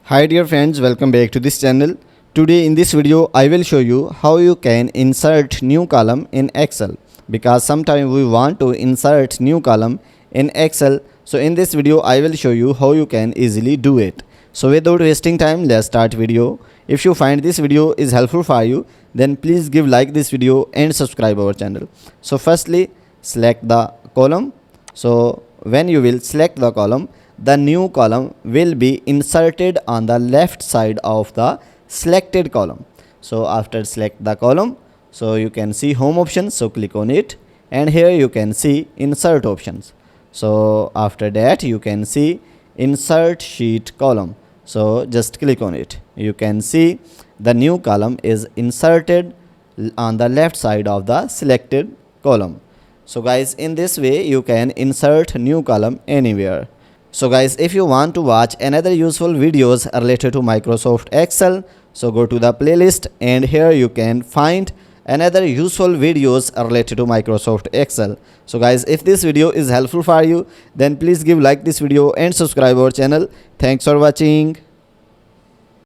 Hi dear friends, welcome back to this channel. Today in this video I will show you how you can insert new column in Excel, because sometimes we want to insert new column in Excel. So in this video I will show you how you can easily do it. So without wasting time, let's start video. If you find this video is helpful for you, then please give like this video and subscribe our channel. So firstly, select the column. So when you will select the column, the new column will be inserted on the left side of the selected column. So after select the column, so you can see home option, so click on it, and here you can see insert options. So after that you can see insert sheet column, so just click on it. You can see the new column is inserted on the left side of the selected column. So guys, in this way you can insert new column anywhere. So guys, if you want to watch another useful videos related to Microsoft Excel, so go to the playlist and here you can find another useful videos related to Microsoft Excel. So guys, if this video is helpful for you, then please give like this video and subscribe our channel. Thanks for watching.